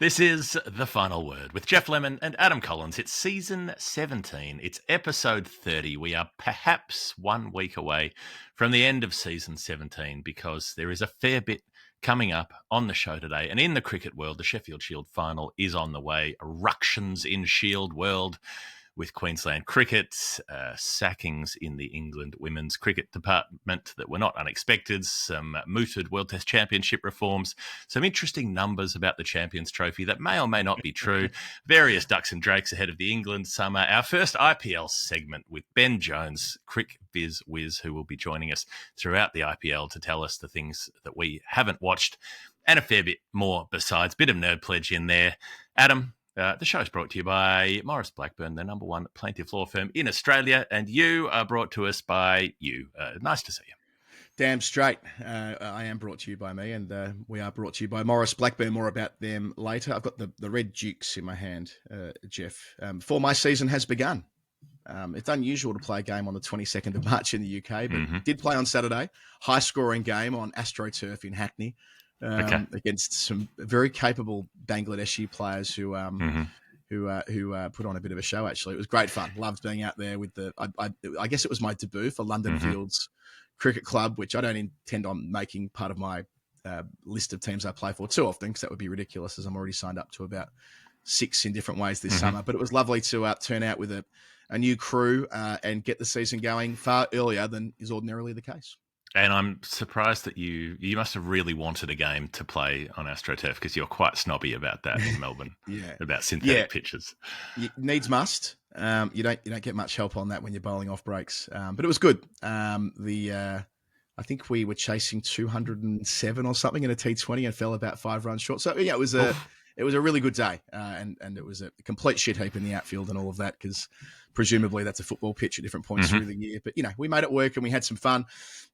This is The Final Word with Jeff Lemon and Adam Collins. It's season 17. It's episode 30. We are perhaps 1 week away from the end of season 17 because there is a fair bit coming up on the show today. And in the cricket world, the Sheffield Shield final is on the way. Eruptions in Shield world with Queensland cricket, sackings in the England women's cricket department that were not unexpected, some mooted World Test Championship reforms, some interesting numbers about the Champions Trophy that may or may not be true, various ducks and drakes ahead of the England summer, our first IPL segment with Ben Jones, Crick Viz Wiz, who will be joining us throughout the IPL to tell us the things that we haven't watched, and a fair bit more besides. Bit of nerd pledge in there. Adam, the show is brought to you by Maurice Blackburn, the number one plaintiff law firm in Australia, and you are brought to us by you. Nice to see you. Damn straight. I am brought to you by me, and we are brought to you by Maurice Blackburn. More about them later. I've got the Red Dukes in my hand, Jeff. Before my season has begun. It's unusual to play a game on the 22nd of March in the UK, but did play on Saturday. High-scoring game on AstroTurf in Hackney. Against some very capable Bangladeshi players who put on a bit of a show. Actually, it was great fun. Loved being out there with I guess it was my debut for London Fields Cricket Club, which I don't intend on making part of my list of teams I play for too often, because that would be ridiculous, as I'm already signed up to about 6 in different ways this summer. But it was lovely to turn out with a new crew and get the season going far earlier than is ordinarily the case. And I'm surprised that you must have really wanted a game to play on AstroTurf, because you're quite snobby about that in Melbourne, about synthetic pitches. Needs must. You don't get much help on that when you're bowling off breaks. But it was good. I think we were chasing 207 or something in a T20 and fell about 5 runs short. So yeah, it was a really good day, and it was a complete shit heap in the outfield and all of that, because presumably that's a football pitch at different points through the year. But we made it work and we had some fun,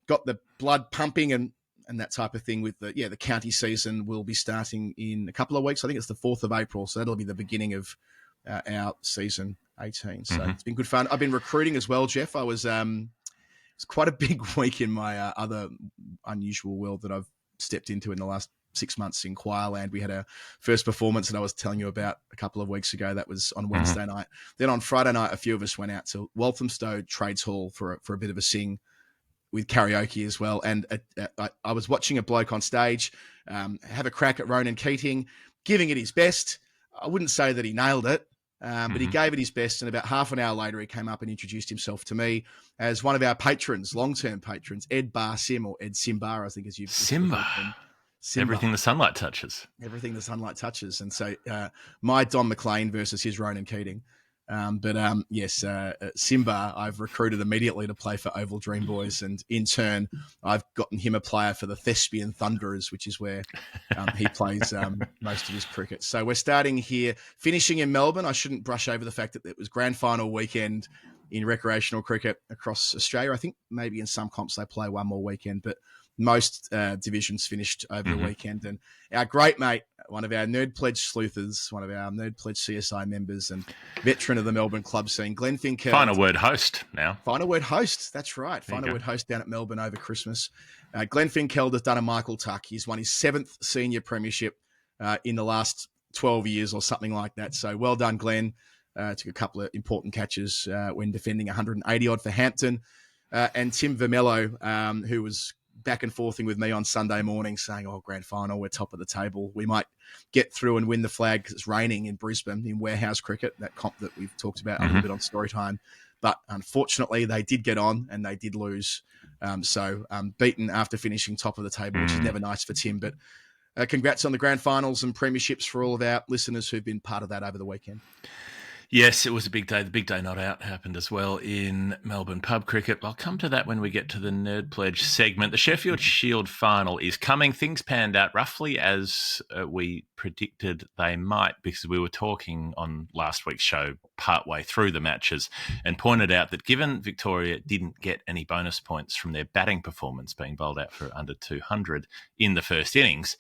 got the blood pumping and that type of thing. With the county season will be starting in a couple of weeks. I think it's the 4th of April, so that'll be the beginning of our season 18. So it's been good fun. I've been recruiting as well, Jeff. I was it's quite a big week in my other unusual world that I've stepped into in the last 6 months in Choirland. We had our first performance that I was telling you about a couple of weeks ago. That was on Wednesday night. Then on Friday night, a few of us went out to Walthamstow Trades Hall for a bit of a sing with karaoke as well. And I was watching a bloke on stage have a crack at Ronan Keating, giving it his best. I wouldn't say that he nailed it, but he gave it his best. And about half an hour later, he came up and introduced himself to me as one of our patrons, long-term patrons, Ed Bar Sim, or Ed Simbar, I think, as you've Simba. Everything the sunlight touches. Everything the sunlight touches. And so my Don McLean versus his Ronan Keating. Yes, Simba, I've recruited immediately to play for Oval Dream Boys. And in turn, I've gotten him a player for the Thespian Thunderers, which is where he plays most of his cricket. So we're starting here, finishing in Melbourne. I shouldn't brush over the fact that it was grand final weekend in recreational cricket across Australia. I think maybe in some comps they play one more weekend, but most divisions finished over the weekend. And our great mate, one of our Nerd Pledge sleuthers, one of our Nerd Pledge CSI members and veteran of the Melbourne club scene, Glenn Finkeld. Final Word host now. Final Word host, that's right. Final Word host down at Melbourne over Christmas. Glenn Finkeld has done a Michael Tuck. He's won his 7th senior premiership in the last 12 years or something like that. So well done, Glenn. Took a couple of important catches when defending 180-odd for Hampton. And Tim Vermello, who was back and forthing with me on Sunday morning saying, grand final, we're top of the table. We might get through and win the flag because it's raining in Brisbane in warehouse cricket, that comp that we've talked about a little bit on Storytime. But unfortunately, they did get on and they did lose. So beaten after finishing top of the table, which is never nice for Tim. But congrats on the grand finals and premierships for all of our listeners who've been part of that over the weekend. Yes, it was a big day. The big day not out happened as well in Melbourne pub cricket. I'll come to that when we get to the Nerd Pledge segment. The Sheffield Shield final is coming. Things panned out roughly as we predicted they might, because we were talking on last week's show partway through the matches and pointed out that given Victoria didn't get any bonus points from their batting performance, being bowled out for under 200 in the first innings,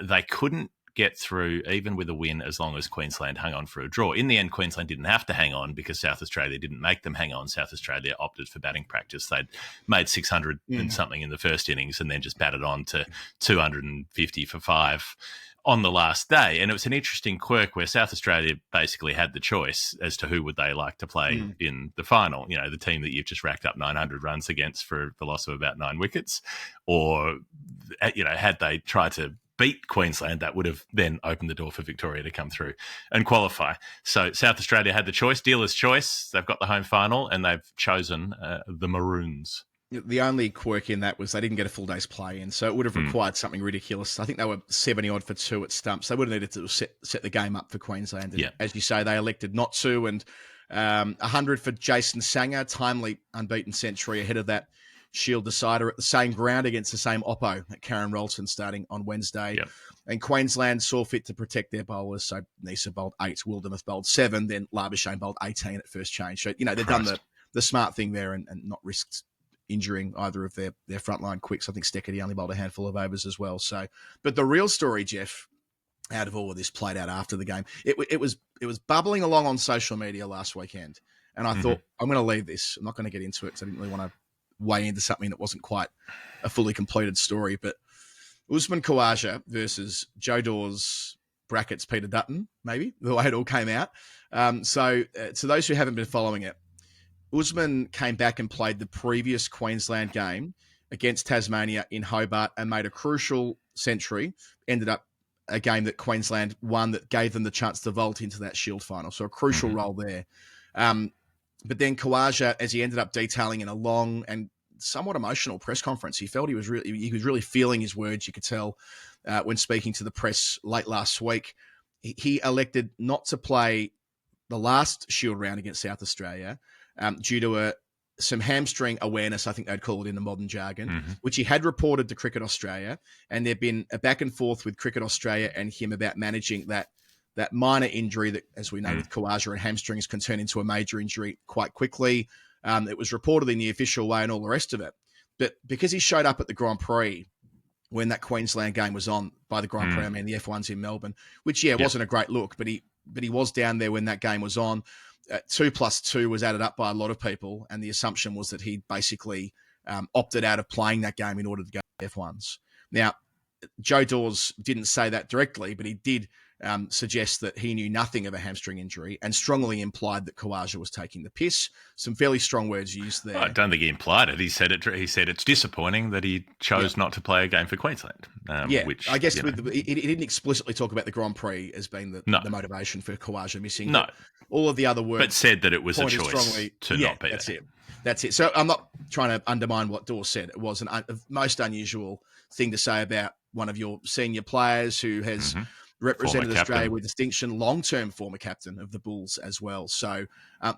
they couldn't get through even with a win as long as Queensland hung on for a draw. In the end, Queensland didn't have to hang on because South Australia didn't make them hang on. South Australia opted for batting practice. They'd made 600 and something in the first innings and then just batted on to 250 for 5 on the last day. And it was an interesting quirk where South Australia basically had the choice as to who would they like to play in the final. You know, the team that you've just racked up 900 runs against for the loss of about 9 wickets, or, you know, had they tried to beat Queensland, that would have then opened the door for Victoria to come through and qualify. So South Australia had the choice, dealer's choice. They've got the home final and they've chosen the Maroons. The only quirk in that was they didn't get a full day's play in, so it would have required something ridiculous. I think they were 70-odd for 2 at stumps. They would have needed to set the game up for Queensland. And as you say, they elected not to. And 100 for Jason Sanger, timely unbeaten century ahead of that Shield decider at the same ground against the same oppo at Karen Rolton starting on Wednesday. Yep. And Queensland saw fit to protect their bowlers. So Nisa bowled 8, Wildermuth bowled 7, then Labuschagne bowled 18 at first change. So, you know, they've done the smart thing there and not risked injuring either of their frontline quicks. I think Steketee only bowled a handful of overs as well. So, but the real story, Jeff, out of all of this played out after the game. It was bubbling along on social media last weekend, and I thought, I'm going to leave this. I'm not going to get into it because I didn't really want to weigh into something that wasn't quite a fully completed story. But Usman Khawaja versus Joe Dawes brackets Peter Dutton, maybe the way it all came out. So to those who haven't been following it, Usman came back and played the previous Queensland game against Tasmania in Hobart and made a crucial century. Ended up a game that Queensland won that gave them the chance to vault into that Shield final. So a crucial role there. But then Khawaja, as he ended up detailing in a long and somewhat emotional press conference, he felt he was really feeling his words. You could tell when speaking to the press late last week. He elected not to play the last Shield round against South Australia due to some hamstring awareness, I think they'd call it in the modern jargon, which he had reported to Cricket Australia. And there'd been a back and forth with Cricket Australia and him about managing that minor injury that, as we know, with Khawaja and hamstrings can turn into a major injury quite quickly. It was reported in the official way and all the rest of it. But because he showed up at the Grand Prix when that Queensland game was on, by the Grand Prix, I mean the F1's in Melbourne, which, wasn't a great look, but he was down there when that game was on. 2 + 2 was added up by a lot of people, and the assumption was that he basically opted out of playing that game in order to go to F1s. Now, Joe Dawes didn't say that directly, but he did suggest that he knew nothing of a hamstring injury and strongly implied that Khawaja was taking the piss. Some fairly strong words used there. I don't think he implied it. He said it's disappointing that he chose not to play a game for Queensland. Which, I guess he didn't explicitly talk about the Grand Prix as being the motivation for Khawaja missing. No. All of the other words. But said that it was a choice to not be there. That's it. So I'm not trying to undermine what Dawes said. It was a most unusual thing to say about one of your senior players who has represented Australia with distinction, long-term former captain of the Bulls as well. So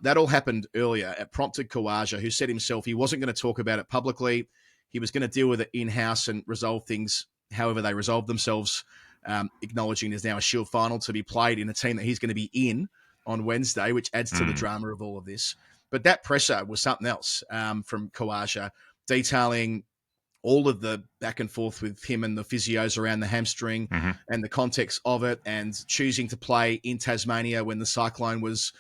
that all happened earlier. It prompted Khawaja, who said himself he wasn't going to talk about it publicly. He was going to deal with it in-house and resolve things however they resolved themselves, acknowledging there's now a Shield final to be played in a team that he's going to be in on Wednesday, which adds to the drama of all of this. But that presser was something else from Khawaja, detailing all of the back and forth with him and the physios around the hamstring and the context of it, and choosing to play in Tasmania when the cyclone was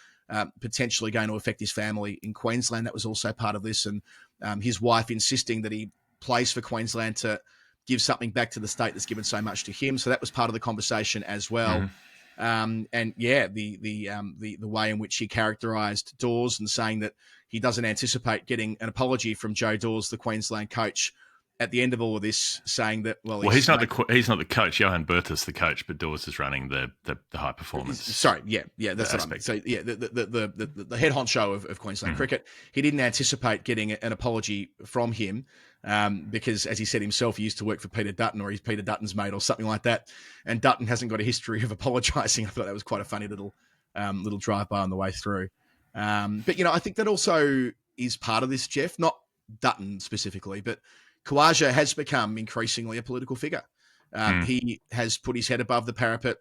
potentially going to affect his family in Queensland. That was also part of this. And his wife insisting that he plays for Queensland to give something back to the state that's given so much to him. So that was part of the conversation as well. The way in which he characterised Dawes and saying that he doesn't anticipate getting an apology from Joe Dawes, the Queensland coach, at the end of all of this, saying that he's not the coach. Johan Berthas the coach, but Dawes is running the high performance. Sorry, that's what I mean. So the head honcho of Queensland cricket. He didn't anticipate getting an apology from him because, as he said himself, he used to work for Peter Dutton, or he's Peter Dutton's mate, or something like that. And Dutton hasn't got a history of apologising. I thought that was quite a funny little drive-by on the way through. But I think that also is part of this, Jeff. Not Dutton specifically, but Khawaja has become increasingly a political figure. He has put his head above the parapet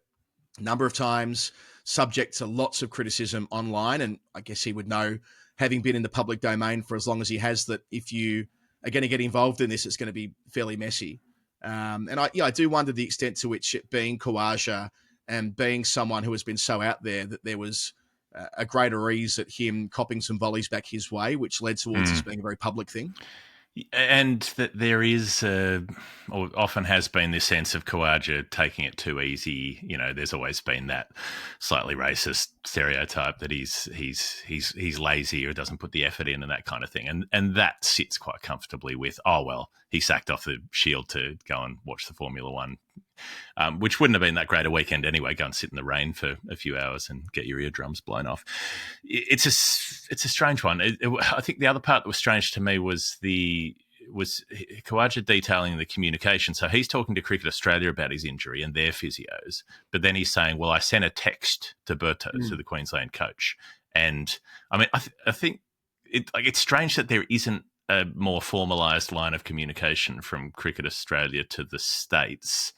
a number of times, subject to lots of criticism online. And I guess he would know, having been in the public domain for as long as he has, that if you are going to get involved in this, it's going to be fairly messy. And I do wonder the extent to which, it being Khawaja and being someone who has been so out there, that there was a greater ease at him copping some volleys back his way, which led towards this being a very public thing. And that there is, or often has been, this sense of Khawaja taking it too easy. You know, there's always been that slightly racist stereotype that he's lazy or doesn't put the effort in and that kind of thing. And that sits quite comfortably with, oh, well, he sacked off the Shield to go and watch the Formula One, which wouldn't have been that great a weekend anyway. Go and sit in the rain for a few hours and get your eardrums blown off. It's a strange one. I think the other part that was strange to me was Khawaja detailing the communication. So he's talking to Cricket Australia about his injury and their physios, but then he's saying, well, I sent a text to Berto, to the Queensland coach. And I mean, I think it's strange that there isn't a more formalised line of communication from Cricket Australia to the States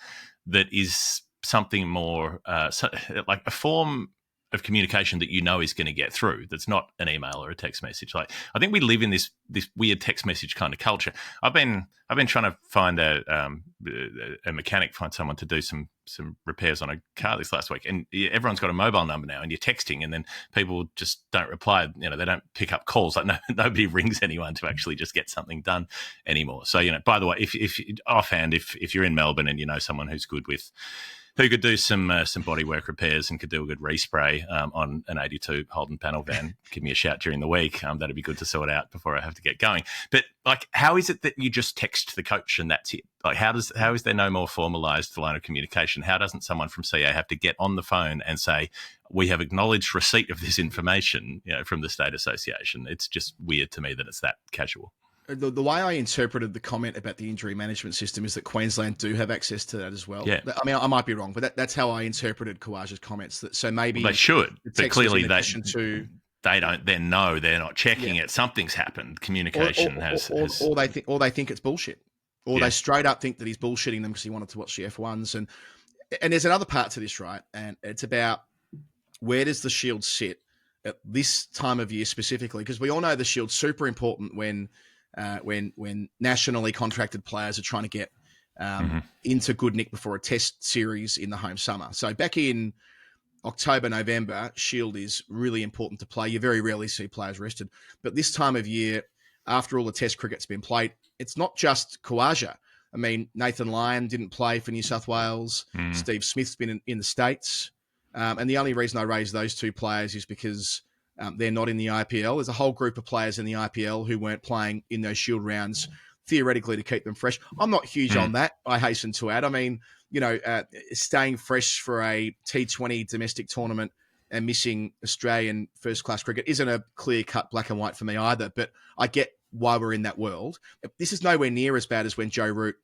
that is something more like a form of communication that you know is going to get through. That's not an email or a text message. Like, I think we live in this weird text message kind of culture. I've been trying to find a mechanic, find someone to do some repairs on a car this last week, and everyone's got a mobile number now, and you're texting, and then people just don't reply. You know, they don't pick up calls. Like nobody rings anyone to actually just get something done anymore. So, you know, by the way, if offhand, if you're in Melbourne and you know someone who's good with, who could do some bodywork repairs and could do a good respray on an 82 Holden panel van, give me a shout during the week. That'd be good to sort out before I have to get going. But like, how is it that you just text the coach and that's it? Like, how is there no more formalised line of communication? How doesn't someone from CA have to get on the phone and say, we have acknowledged receipt of this information, you know, from the State Association? It's just weird to me that it's that casual. The way I interpreted the comment about the injury management system is that Queensland do have access to that as well. Yeah. I mean, I might be wrong, but that's how I interpreted Khawaja's comments. So maybe they should, but clearly they don't. Then know they're not checking it. Something's happened. Communication or they think it's bullshit, or they straight up think that he's bullshitting them because he wanted to watch the F1s. And there's another part to this, right? And it's about, where does the Shield sit at this time of year specifically? Because we all know the Shield's super important when nationally contracted players are trying to get into good nick before a test series in the home summer. So back in October, November, Shield is really important to play. You very rarely see players rested. But this time of year, after all the test cricket's been played, it's not just Khawaja. I mean, Nathan Lyon didn't play for New South Wales. Steve Smith's been in the States. And the only reason I raise those two players is because they're not in the IPL. There's a whole group of players in the IPL who weren't playing in those Shield rounds, theoretically, to keep them fresh. I'm not huge on that, I hasten to add. I mean, you know, staying fresh for a T20 domestic tournament and missing Australian first-class cricket isn't a clear-cut black and white for me either, but I get why we're in that world. This is nowhere near as bad as when Joe Root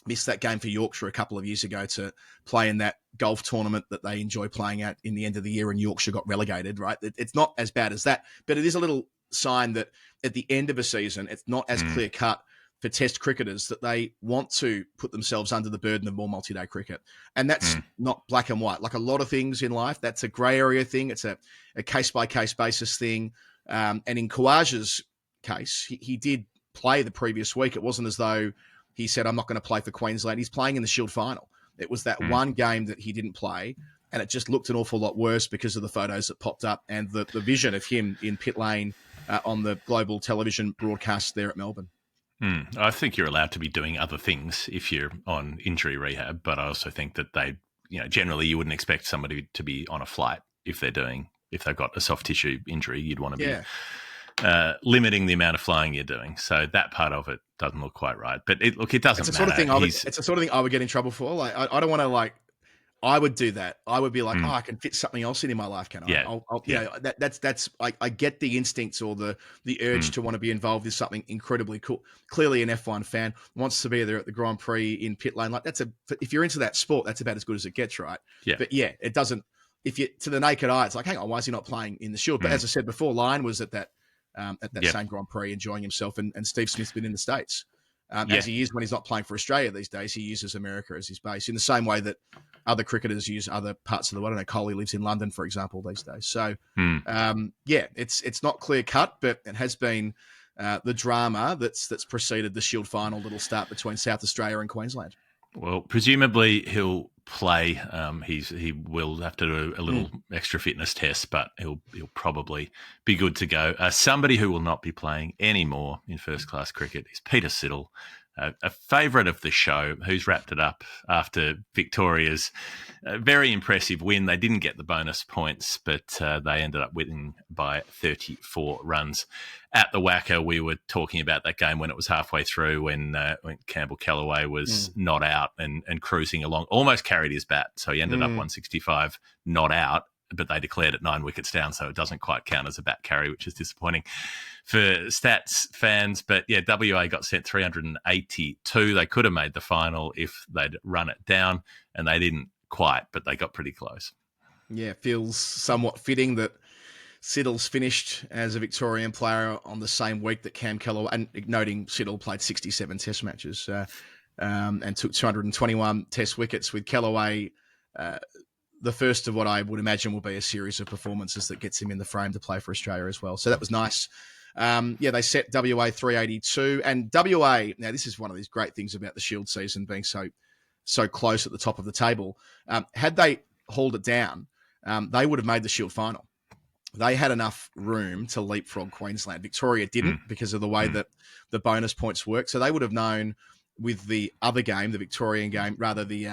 missed that game for Yorkshire a couple of years ago to play in that golf tournament that they enjoy playing at in the end of the year, and Yorkshire got relegated, right? It's not as bad as that, but it is a little sign that at the end of a season, it's not as clear-cut for test cricketers that they want to put themselves under the burden of more multi-day cricket. And that's not black and white. Like a lot of things in life, that's a grey area thing. It's a case-by-case basis thing. And in Khawaja's case, he did play the previous week. It wasn't as though he said, I'm not going to play for Queensland. He's playing in the Shield final. It was that one game that he didn't play, and it just looked an awful lot worse because of the photos that popped up and the vision of him in pit lane on the global television broadcast there at Melbourne. I think you're allowed to be doing other things if you're on injury rehab, but I also think that generally you wouldn't expect somebody to be on a flight if they've got a soft tissue injury. You'd want to be limiting the amount of flying you're doing. So that part of it doesn't look quite right. But it doesn't matter. It's the sort of thing I would get in trouble for. Like, I don't want to I would do that. I would be like, I can fit something else in my life, can I? I get the instincts or the urge to want to be involved with something incredibly cool. Clearly, an F1 fan wants to be there at the Grand Prix in pit lane. Like if you're into that sport, that's about as good as it gets, right? Yeah. But yeah, it doesn't. If you to the naked eye, it's like, hang on, why is he not playing in the Shield? But as I said before, Lyon was at that same Grand Prix enjoying himself, and Steve Smith's been in the States. As he is when he's not playing for Australia these days. He uses America as his base in the same way that other cricketers use other parts of the world. I don't know, Kohli lives in London, for example, these days. So, it's not clear cut, but it has been the drama that's preceded the Shield final that'll start between South Australia and Queensland. Well, presumably he'll play. He will have to do a little extra fitness test, but he'll probably be good to go. Somebody who will not be playing anymore in first class cricket is Peter Siddle, a favourite of the show, who's wrapped it up after Victoria's very impressive win. They didn't get the bonus points, but they ended up winning by 34 runs. At the Wacker, we were talking about that game when it was halfway through, when Campbell Callaway was not out and cruising along, almost carried his bat. So he ended up 165 not out, but they declared it 9 wickets down, so it doesn't quite count as a bat carry, which is disappointing for stats fans. But yeah, WA got sent 382. They could have made the final if they'd run it down, and they didn't quite, but they got pretty close. Yeah, feels somewhat fitting that Siddle's finished as a Victorian player on the same week that Cam Callaway, and noting Siddle played 67 test matches and took 221 test wickets, with Callaway the first of what I would imagine will be a series of performances that gets him in the frame to play for Australia as well. So that was nice. They set WA 382, and WA, now this is one of these great things about the Shield season being so close at the top of the table. Had they hauled it down, they would have made the Shield final. They had enough room to leapfrog Queensland. Victoria didn't because of the way that the bonus points work. So they would have known with the other game, the Victorian game, rather the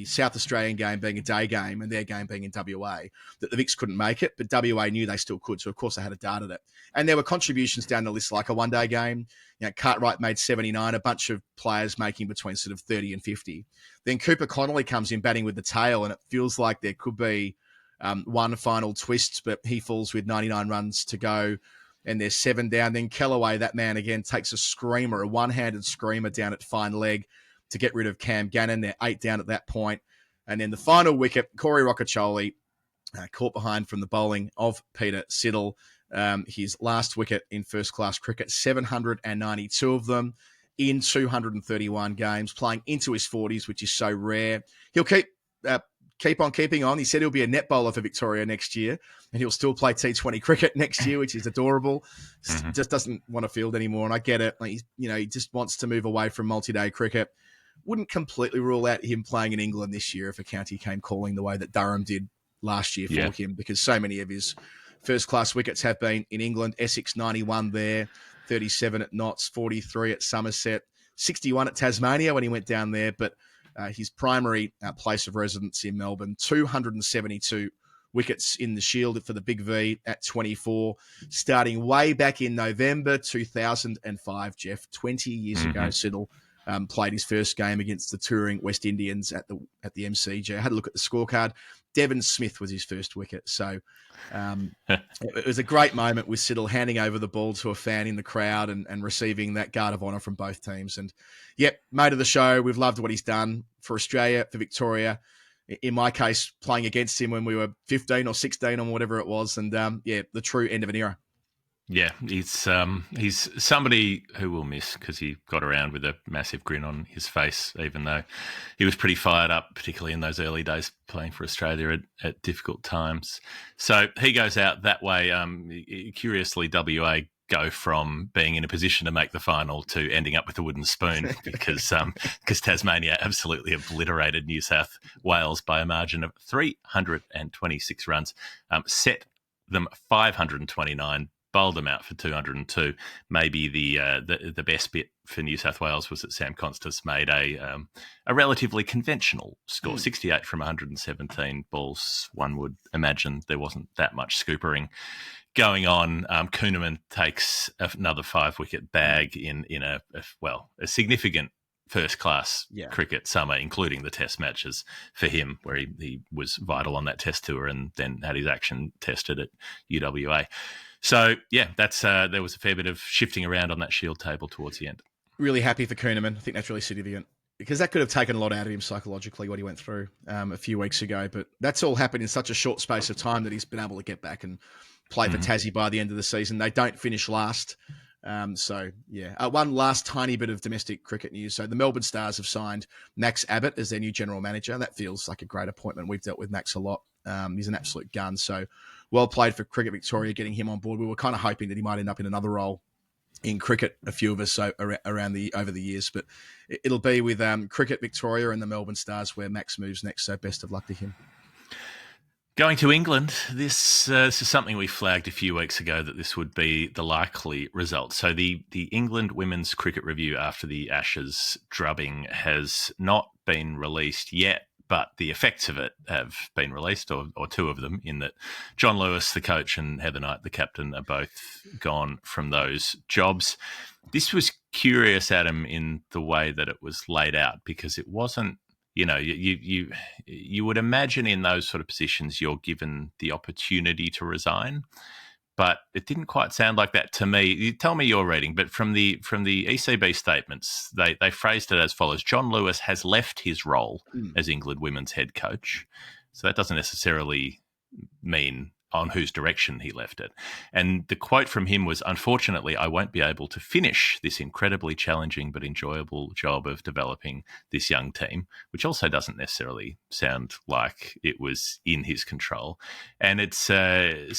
South Australian game being a day game and their game being in WA, that the Vics couldn't make it, but WA knew they still could. So, of course, they had a dart at it. And there were contributions down the list, like a one-day game. Cartwright made 79, a bunch of players making between sort of 30 and 50. Then Cooper Connolly comes in batting with the tail, and it feels like there could be one final twist, but he falls with 99 runs to go, and there's 7 down. Then Callaway, that man again, takes a screamer, a one-handed screamer down at fine leg to get rid of Cam Gannon. They're 8 down at that point. And then the final wicket, Corey Rocacholi, caught behind from the bowling of Peter Siddle. His last wicket in first-class cricket, 792 of them in 231 games, playing into his 40s, which is so rare. He'll keep on keeping on. He said he'll be a net bowler for Victoria next year, and he'll still play T20 cricket next year, which is adorable. Just doesn't want to field anymore, and I get it. Like, he just wants to move away from multi-day cricket. Wouldn't completely rule out him playing in England this year if a county came calling the way that Durham did last year for him, because so many of his first-class wickets have been in England. Essex 91 there, 37 at Notts, 43 at Somerset, 61 at Tasmania when he went down there, but his primary place of residence in Melbourne, 272 wickets in the Shield for the Big V at 24, starting way back in November 2005, Jeff, 20 years ago. Siddle played his first game against the touring West Indians at the MCG. I had a look at the scorecard. Devon Smith was his first wicket. So it was a great moment with Siddle handing over the ball to a fan in the crowd and receiving that guard of honour from both teams. And, mate of the show. We've loved what he's done for Australia, for Victoria. In my case, playing against him when we were 15 or 16 or whatever it was. And, the true end of an era. Yeah, he's somebody who we'll miss, because he got around with a massive grin on his face, even though he was pretty fired up, particularly in those early days playing for Australia at difficult times. So he goes out that way. Curiously, WA go from being in a position to make the final to ending up with a wooden spoon because Tasmania absolutely obliterated New South Wales by a margin of 326 runs, set them 529, bowled them out for 202. Maybe the best bit for New South Wales was that Sam Constas made a relatively conventional score, 68 from 117 balls. One would imagine there wasn't that much scoopering going on. Kuhnemann takes another 5-wicket bag in a significant first-class cricket summer, including the test matches for him, where he was vital on that test tour and then had his action tested at UWA. So, there was a fair bit of shifting around on that Shield table towards the end. Really happy for Kuhnemann. I think that's really significant, because that could have taken a lot out of him psychologically, what he went through a few weeks ago. But that's all happened in such a short space of time that he's been able to get back and play for Tassie by the end of the season. They don't finish last. One last tiny bit of domestic cricket news. So the Melbourne Stars have signed Max Abbott as their new general manager. That feels like a great appointment. We've dealt with Max a lot. He's an absolute gun. So well played for Cricket Victoria getting him on board. We were kind of hoping that he might end up in another role in cricket, a few of us over the years, but it'll be with Cricket Victoria and the Melbourne Stars where Max moves next. So best of luck to him. Going to England, this is something we flagged a few weeks ago that this would be the likely result. So the England Women's Cricket Review after the Ashes drubbing has not been released yet, but the effects of it have been released, or two of them, in that John Lewis, the coach, and Heather Knight, the captain, are both gone from those jobs. This was curious, Adam, in the way that it was laid out, because it wasn't, you would imagine in those sort of positions you're given the opportunity to resign, but it didn't quite sound like that to me. You tell me your reading, but from the ECB statements, they phrased it as follows: John Lewis has left his role as England women's head coach. So that doesn't necessarily mean on whose direction he left it. And the quote from him was, "Unfortunately, I won't be able to finish this incredibly challenging but enjoyable job of developing this young team," which also doesn't necessarily sound like it was in his control. And it's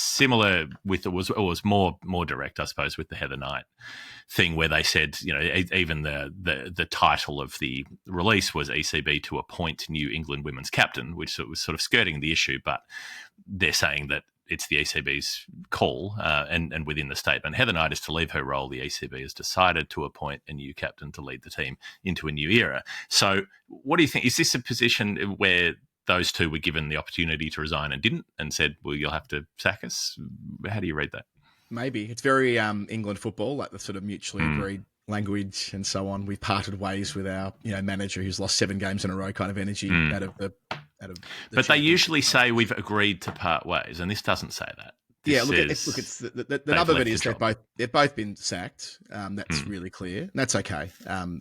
similar with, it was more direct, I suppose, with the Heather Knight thing, where they said, even the title of the release was ECB to appoint new England women's captain, which was sort of skirting the issue, but they're saying that it's the ECB's call, and within the statement, Heather Knight is to leave her role. The ECB has decided to appoint a new captain to lead the team into a new era. So what do you think? Is this a position where those two were given the opportunity to resign and didn't, and said, well, you'll have to sack us? How do you read that? Maybe. It's very England football, like the sort of mutually agreed language and so on. We've parted ways with our manager who's lost 7 games in a row kind of energy out of the but they usually say we've agreed to part ways, and this doesn't say that. It's the nub of it is they've both been sacked. That's really clear. And that's okay.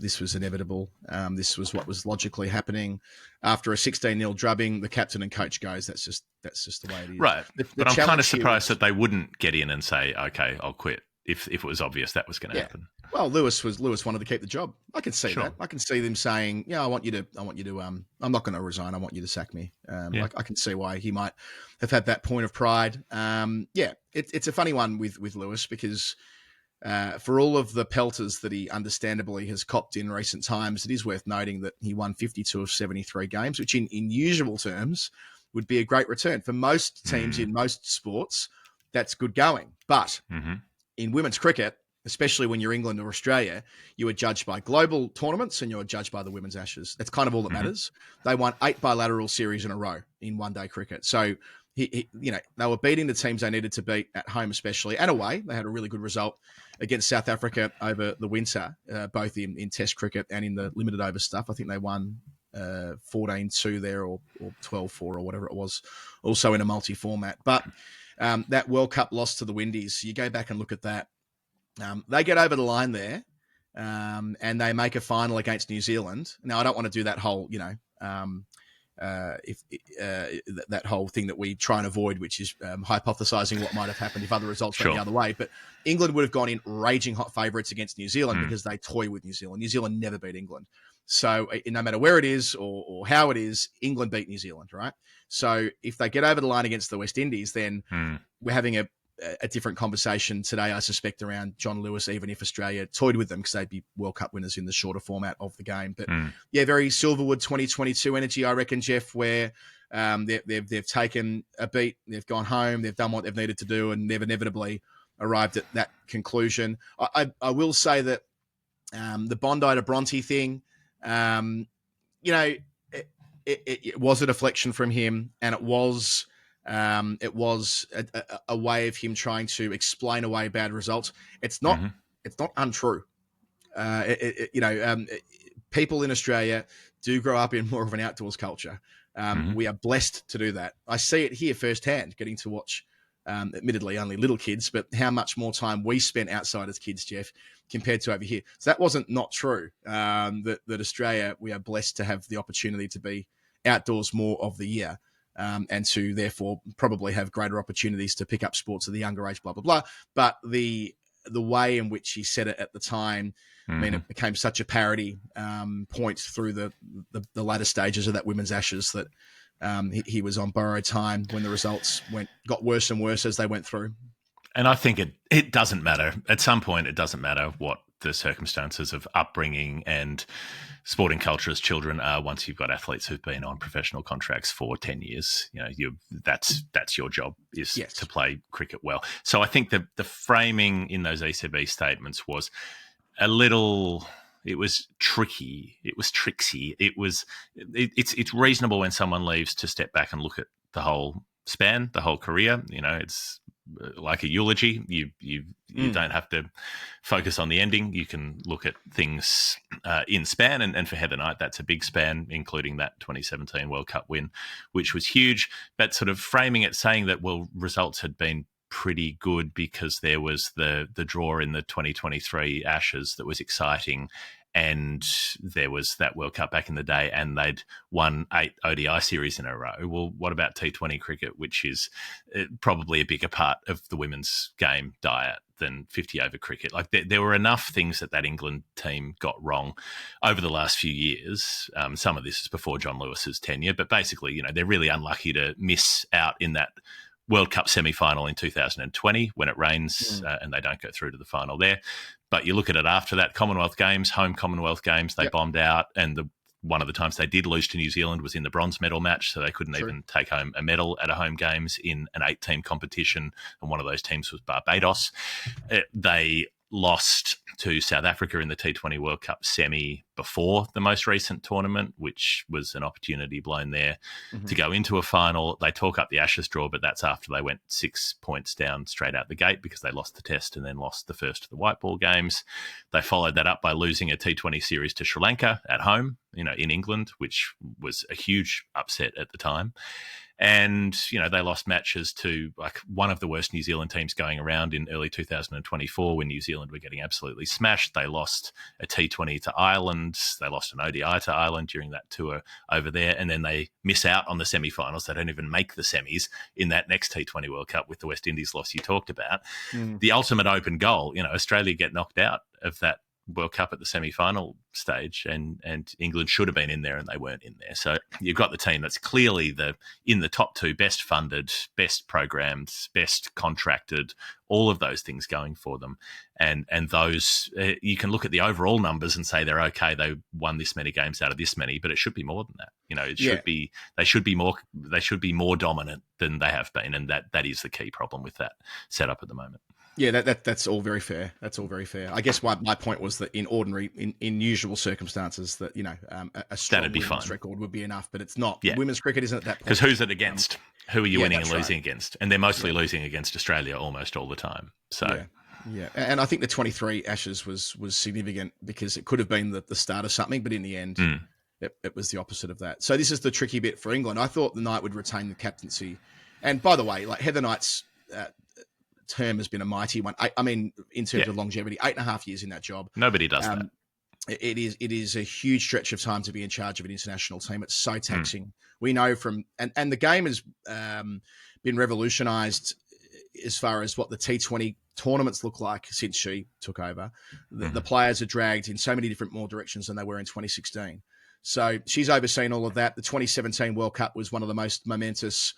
This was inevitable. This was what was logically happening after a 16-0 drubbing. The captain and coach goes. That's just the way it is. Right. But I'm kind of surprised that they wouldn't get in and say, okay, I'll quit, if it was obvious that was going to happen. Well, Lewis wanted to keep the job. I can see that. I can see them saying, I want you to. I'm not going to resign. I want you to sack me. I can see why he might have had that point of pride. It's a funny one with Lewis, because for all of the pelters that he understandably has copped in recent times, it is worth noting that he won 52 of 73 games, which in usual terms would be a great return for most teams in most sports. That's good going, but in women's cricket, especially when you're England or Australia, you are judged by global tournaments and you're judged by the Women's Ashes. That's kind of all that matters. They won 8 bilateral series in a row in one-day cricket. So, they were beating the teams they needed to beat at home especially, and away. They had a really good result against South Africa over the winter, both in Test cricket and in the limited over stuff. I think they won 14-2 there or 12-4 or whatever it was, also in a multi-format. But that World Cup loss to the Windies, you go back and look at that. They get over the line there, and they make a final against New Zealand. Now, I don't want to do that whole, that whole thing that we try and avoid, which is hypothesizing what might have happened if other results went the other way. But England would have gone in raging hot favourites against New Zealand because they toy with New Zealand. New Zealand never beat England. So no matter where it is or how it is, England beat New Zealand, right? So if they get over the line against the West Indies, then we're having a different conversation today, I suspect, around John Lewis, even if Australia toyed with them, because they'd be World Cup winners in the shorter format of the game. But very Silverwood 2022 energy, I reckon, Jeff, where they've taken a beat, they've gone home, they've done what they've needed to do, and they've inevitably arrived at that conclusion. I will say that the Bondi to Bronte thing, it was a deflection from him, and it was a way of him trying to explain away bad results. It's not untrue. People in Australia do grow up in more of an outdoors culture. We are blessed to do that. I see it here firsthand, getting to watch, admittedly only little kids, but how much more time we spent outside as kids, Jeff, compared to over here. So that wasn't not true. That Australia, we are blessed to have the opportunity to be outdoors more of the year. And to therefore probably have greater opportunities to pick up sports at the younger age, blah, blah, blah. But the way in which he said it at the time, I mean, it became such a parody point through the latter stages of that Women's Ashes that he was on borrowed time when the results got worse and worse as they went through. And I think it doesn't matter. At some point, it doesn't matter what the circumstances of upbringing and sporting culture as children are once you've got athletes who've been on professional contracts for 10 years. That's your job is to play cricket well. So I think the framing in those ECB statements was a little... It was tricky. It was tricksy. It's reasonable when someone leaves to step back and look at the whole span, the whole career. It's like a eulogy. You don't have to focus on the ending. You can look at things in span, and for Heather Knight, that's a big span, including that 2017 World Cup win, which was huge. But sort of framing it, saying that, well, results had been pretty good because there was the draw in the 2023 Ashes that was exciting, and there was that World Cup back in the day, and they'd won 8 ODI series in a row. Well, what about T20 cricket, which is probably a bigger part of the women's game diet than 50-over cricket? Like there were enough things that England team got wrong over the last few years. Some of this is before John Lewis's tenure, but basically, they're really unlucky to miss out in that World Cup semi-final in 2020 when it rains and they don't go through to the final there. But you look at it after that, Commonwealth Games, home Commonwealth Games, they bombed out, and one of the times they did lose to New Zealand was in the bronze medal match, so they couldn't even take home a medal at a home games in an 8-team competition, and one of those teams was Barbados. They lost to South Africa in the T20 World Cup semi before the most recent tournament, which was an opportunity blown there to go into a final. They talk up the Ashes draw, but that's after they went 6 points down straight out the gate because they lost the test and then lost the first of the white ball games. They followed that up by losing a T20 series to Sri Lanka at home, in England, which was a huge upset at the time. And, they lost matches to like one of the worst New Zealand teams going around in early 2024 when New Zealand were getting absolutely smashed. They lost a T20 to Ireland. They lost an ODI to Ireland during that tour over there. And then they miss out on the semi-finals. They don't even make the semis in that next T20 World Cup with the West Indies loss you talked about. The ultimate open goal, Australia get knocked out of that World Cup at the semi-final stage, and England should have been in there and they weren't in there. So you've got the team that's clearly in the top 2, best funded, best programmed, best contracted, all of those things going for them. And those, you can look at the overall numbers and say they're okay, they won this many games out of this many, but it should be more than that. It should be, they should be more dominant than they have been. And that is the key problem with that setup at the moment. Yeah, that's all very fair. That's all very fair. I guess my point was that in usual circumstances that a strong women's record would be enough, but it's not. Yeah. Women's cricket isn't at that point. Because who's it against? Who are you winning and losing against? And they're mostly losing against Australia almost all the time. So yeah, and I think the 23 Ashes was significant because it could have been the start of something, but in the end, it was the opposite of that. So this is the tricky bit for England. I thought the Knight would retain the captaincy, and by the way, like Heather Knight's term has been a mighty one. I mean, in terms of longevity, 8.5 years in that job. Nobody does that. It is a huge stretch of time to be in charge of an international team. It's so taxing. We know from and the game has been revolutionised as far as what the T20 tournaments look like since she took over. The players are dragged in so many different more directions than they were in 2016. So she's overseen all of that. The 2017 World Cup was one of the most momentous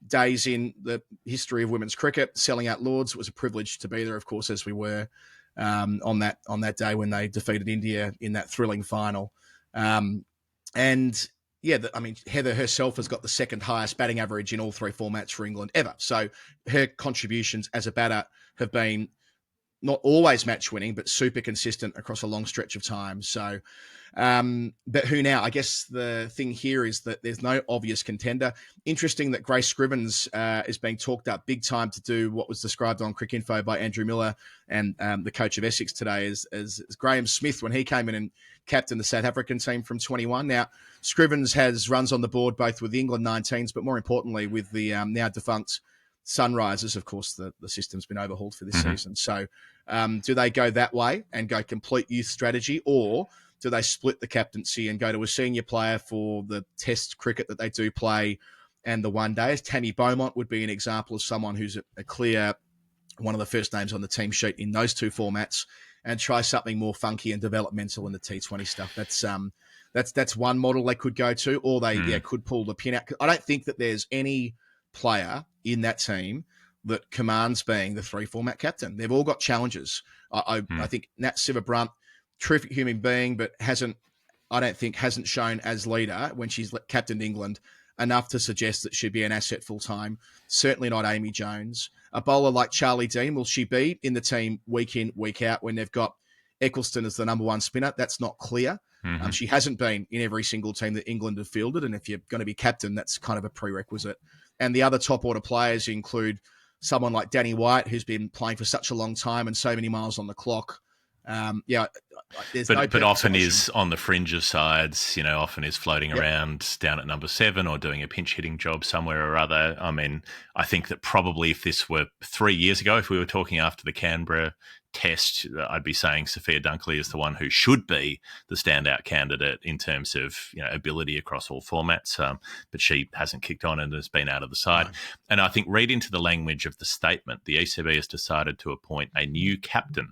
days in the history of women's cricket. Selling out Lords, it was a privilege to be there, of course, as we were on that day when they defeated India in that thrilling final. Heather herself has got the second highest batting average in all 3 formats for England ever. So her contributions as a batter have been not always match winning, but super consistent across a long stretch of time. So, but who now? I guess the thing here is that there's no obvious contender. Interesting that Grace Scrivens is being talked up big time to do what was described on Cricinfo by Andrew Miller and the coach of Essex today as Graham Smith when he came in and captained the South African team from 21. Now, Scrivens has runs on the board both with the England 19s, but more importantly with the now defunct Sunrisers. Of course, the system's been overhauled for this season. So do they go that way and go complete youth strategy, or do they split the captaincy and go to a senior player for the test cricket that they do play and the one days? Tammy Beaumont would be an example of someone who's a clear one of the first names on the team sheet in those 2 formats, and try something more funky and developmental in the T20 stuff. That's one model they could go to, or they could pull the pin out. I don't think that there's any player in that team that commands being the 3 format captain. They've all got challenges. I think Nat Sciver-Brunt, terrific human being, but hasn't shown as leader when she's captained England enough to suggest that she'd be an asset full time. Certainly not Amy Jones. A bowler like Charlie Dean, will she be in the team week in, week out when they've got Eccleston as the number one spinner? That's not clear. She hasn't been in every single team that England have fielded, and if you're going to be captain, that's kind of a prerequisite. And the other top order players include someone like Danny White, who's been playing for such a long time and so many miles on the clock. But often is on the fringe of sides, often is floating around down at number 7 or doing a pinch hitting job somewhere or other. I mean, I think that probably if this were 3 years ago, if we were talking after the Canberra test, I'd be saying Sophia Dunkley is the one who should be the standout candidate in terms of ability across all formats. But she hasn't kicked on and has been out of the side. No. And I think read into the language of the statement, the ECB has decided to appoint a new captain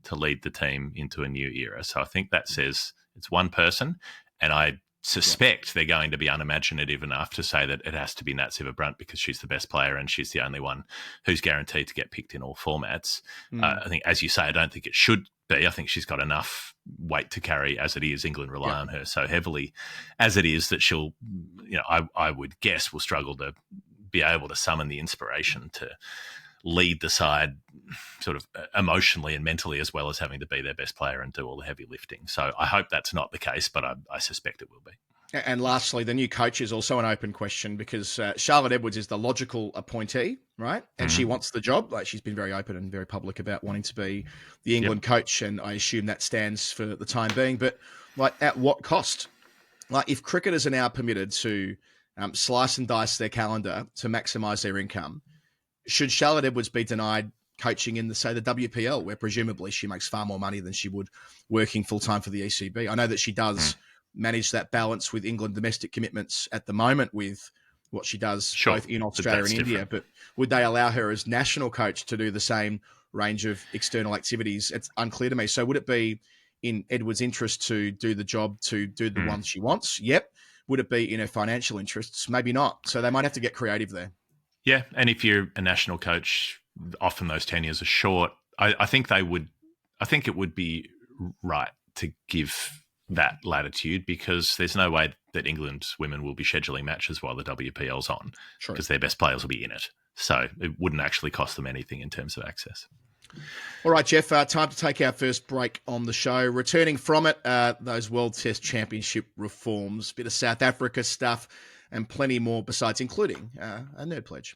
to lead the team into a new era. So I think that says it's one person, and I suspect they're going to be unimaginative enough to say that it has to be Nat Sciver-Brunt because she's the best player and she's the only one who's guaranteed to get picked in all formats. I think, as you say, I don't think it should be. I think she's got enough weight to carry as it is. England rely on her so heavily as it is that she'll, I would guess, will struggle to be able to summon the inspiration to lead the side sort of emotionally and mentally, as well as having to be their best player and do all the heavy lifting. So I hope that's not the case, but I suspect it will be. And lastly, the new coach is also an open question because Charlotte Edwards is the logical appointee, right? And she wants the job. Like, she's been very open and very public about wanting to be the England coach, and I assume that stands for the time being. But like, at what cost? Like, if cricketers are now permitted to slice and dice their calendar to maximise their income, should Charlotte Edwards be denied coaching in, the WPL, where presumably she makes far more money than she would working full-time for the ECB? I know that she does manage that balance with England domestic commitments at the moment with what she does both in Australia and India, but would they allow her as national coach to do the same range of external activities? It's unclear to me. So would it be in Edwards' interest to do the job, to do the one she wants? Yep. Would it be in her financial interests? Maybe not. So they might have to get creative there. Yeah, and if you're a national coach, often those tenures are short. I think they would. I think it would be right to give that latitude, because there's no way that England's women will be scheduling matches while the WPL's on, because their best players will be in it. So it wouldn't actually cost them anything in terms of access. All right, Jeff, time to take our first break on the show. Returning from it, those World Test Championship reforms, bit of South Africa stuff, and plenty more besides, including a nerd pledge.